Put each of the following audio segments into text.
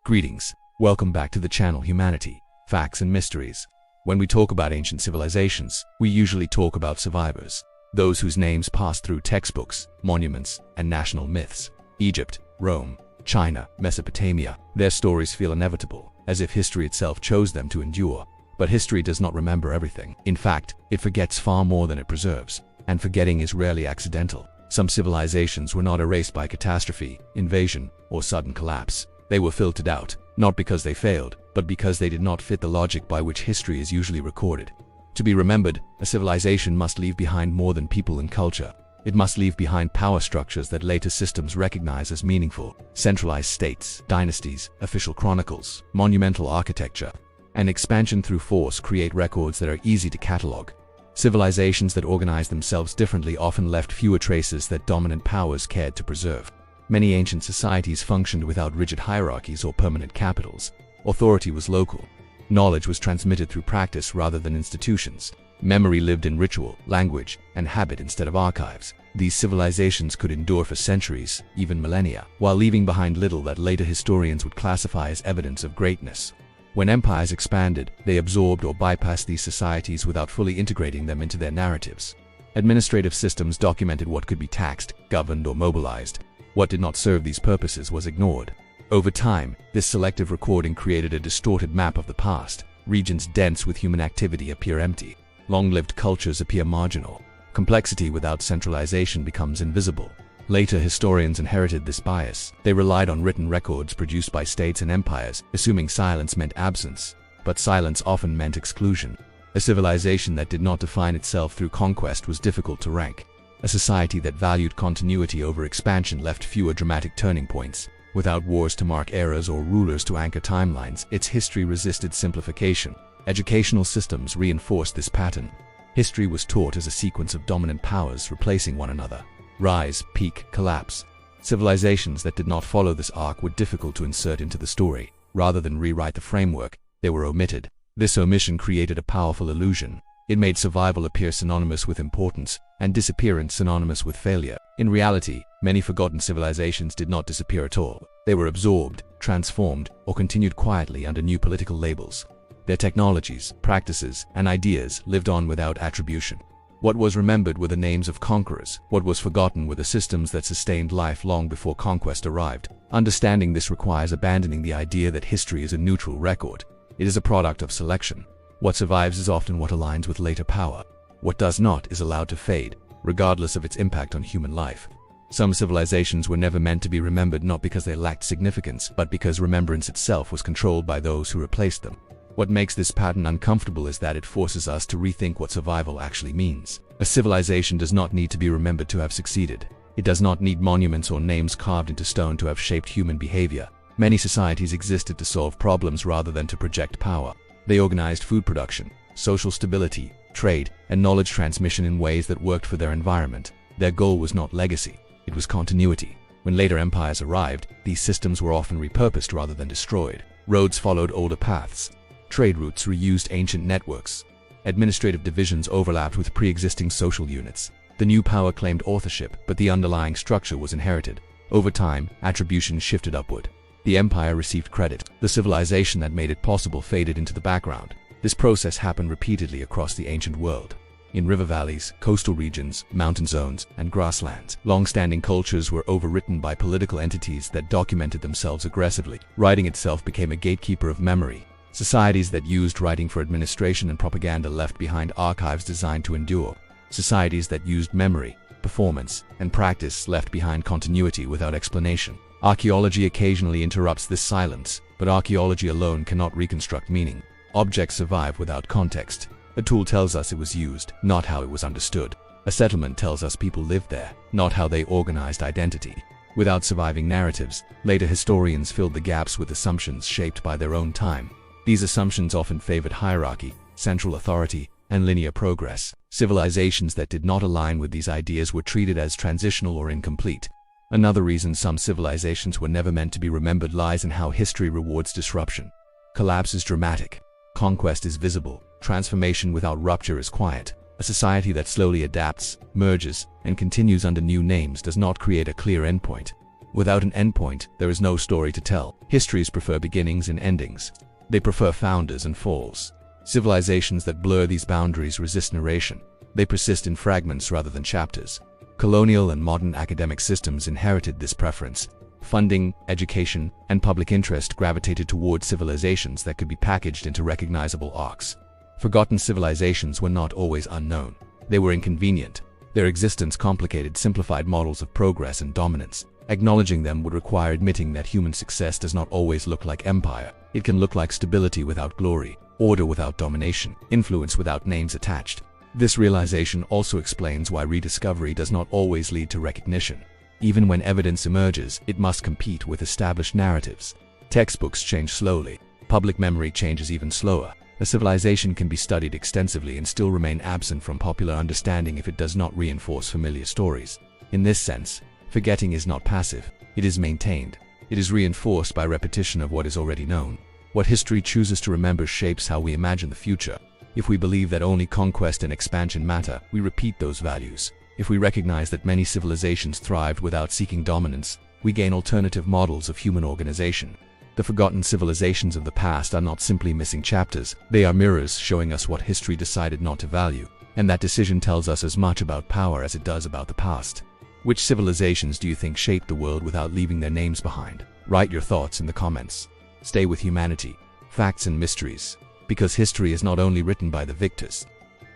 Greetings. Welcome back to the channel Humanity, Facts and Mysteries. When we talk about ancient civilizations, we usually talk about survivors, those whose names pass through textbooks, monuments, and national myths. Egypt, Rome, China, Mesopotamia. Their stories feel inevitable, as if history itself chose them to endure. But history does not remember everything. In fact, it forgets far more than it preserves, and forgetting is rarely accidental. Some civilizations were not erased by catastrophe, invasion, or sudden collapse. They were filtered out, not because they failed, but because they did not fit the logic by which history is usually recorded. To be remembered, a civilization must leave behind more than people and culture. It must leave behind power structures that later systems recognize as meaningful. Centralized states, dynasties, official chronicles, monumental architecture, and expansion through force create records that are easy to catalog. Civilizations that organize themselves differently often left fewer traces that dominant powers cared to preserve. Many ancient societies functioned without rigid hierarchies or permanent capitals. Authority was local. Knowledge was transmitted through practice rather than institutions. Memory lived in ritual, language, and habit instead of archives. These civilizations could endure for centuries, even millennia, while leaving behind little that later historians would classify as evidence of greatness. When empires expanded, they absorbed or bypassed these societies without fully integrating them into their narratives. Administrative systems documented what could be taxed, governed, or mobilized. What did not serve these purposes was ignored. Over time, this selective recording created a distorted map of the past. Regions dense with human activity appear empty. Long-lived cultures appear marginal. Complexity without centralization becomes invisible. Later historians inherited this bias. They relied on written records produced by states and empires, assuming silence meant absence. But silence often meant exclusion. A civilization that did not define itself through conquest was difficult to rank. A society that valued continuity over expansion left fewer dramatic turning points. Without wars to mark eras or rulers to anchor timelines, its history resisted simplification. Educational systems reinforced this pattern. History was taught as a sequence of dominant powers replacing one another. Rise, peak, collapse. Civilizations that did not follow this arc were difficult to insert into the story. Rather than rewrite the framework, they were omitted. This omission created a powerful illusion. It made survival appear synonymous with importance, and disappearance synonymous with failure. In reality, many forgotten civilizations did not disappear at all. They were absorbed, transformed, or continued quietly under new political labels. Their technologies, practices, and ideas lived on without attribution. What was remembered were the names of conquerors. What was forgotten were the systems that sustained life long before conquest arrived. Understanding this requires abandoning the idea that history is a neutral record. It is a product of selection. What survives is often what aligns with later power. What does not is allowed to fade, regardless of its impact on human life. Some civilizations were never meant to be remembered not because they lacked significance, but because remembrance itself was controlled by those who replaced them. What makes this pattern uncomfortable is that it forces us to rethink what survival actually means. A civilization does not need to be remembered to have succeeded. It does not need monuments or names carved into stone to have shaped human behavior. Many societies existed to solve problems rather than to project power. They organized food production, social stability, trade, and knowledge transmission in ways that worked for their environment. Their goal was not legacy, it was continuity. When later empires arrived, these systems were often repurposed rather than destroyed. Roads followed older paths. Trade routes reused ancient networks. Administrative divisions overlapped with pre-existing social units. The new power claimed authorship, but the underlying structure was inherited. Over time, attribution shifted upward. The empire received credit. The civilization that made it possible faded into the background. This process happened repeatedly across the ancient world. In river valleys, coastal regions, mountain zones, and grasslands, long-standing cultures were overwritten by political entities that documented themselves aggressively. Writing itself became a gatekeeper of memory. Societies that used writing for administration and propaganda left behind archives designed to endure. Societies that used memory, performance, and practice left behind continuity without explanation. Archaeology occasionally interrupts this silence, but archaeology alone cannot reconstruct meaning. Objects survive without context. A tool tells us it was used, not how it was understood. A settlement tells us people lived there, not how they organized identity. Without surviving narratives, later historians filled the gaps with assumptions shaped by their own time. These assumptions often favored hierarchy, central authority, and linear progress. Civilizations that did not align with these ideas were treated as transitional or incomplete. Another reason some civilizations were never meant to be remembered lies in how history rewards disruption. Collapse is dramatic. Conquest is visible. Transformation without rupture is quiet. A society that slowly adapts, merges, and continues under new names does not create a clear endpoint. Without an endpoint, there is no story to tell. Histories prefer beginnings and endings. They prefer founders and falls. Civilizations that blur these boundaries resist narration. They persist in fragments rather than chapters. Colonial and modern academic systems inherited this preference. Funding, education, and public interest gravitated toward civilizations that could be packaged into recognizable arcs. Forgotten civilizations were not always unknown. They were inconvenient. Their existence complicated simplified models of progress and dominance. Acknowledging them would require admitting that human success does not always look like empire. It can look like stability without glory, order without domination, influence without names attached. This realization also explains why rediscovery does not always lead to recognition. Even when evidence emerges, it must compete with established narratives. Textbooks change slowly. Public memory changes even slower. A civilization can be studied extensively and still remain absent from popular understanding if it does not reinforce familiar stories. In this sense, forgetting is not passive. It is maintained. It is reinforced by repetition of what is already known. What history chooses to remember shapes how we imagine the future. If we believe that only conquest and expansion matter, we repeat those values. If we recognize that many civilizations thrived without seeking dominance, we gain alternative models of human organization. The forgotten civilizations of the past are not simply missing chapters, they are mirrors showing us what history decided not to value. And that decision tells us as much about power as it does about the past. Which civilizations do you think shaped the world without leaving their names behind? Write your thoughts in the comments. Stay with humanity, facts and mysteries, because history is not only written by the victors,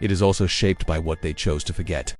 it is also shaped by what they chose to forget.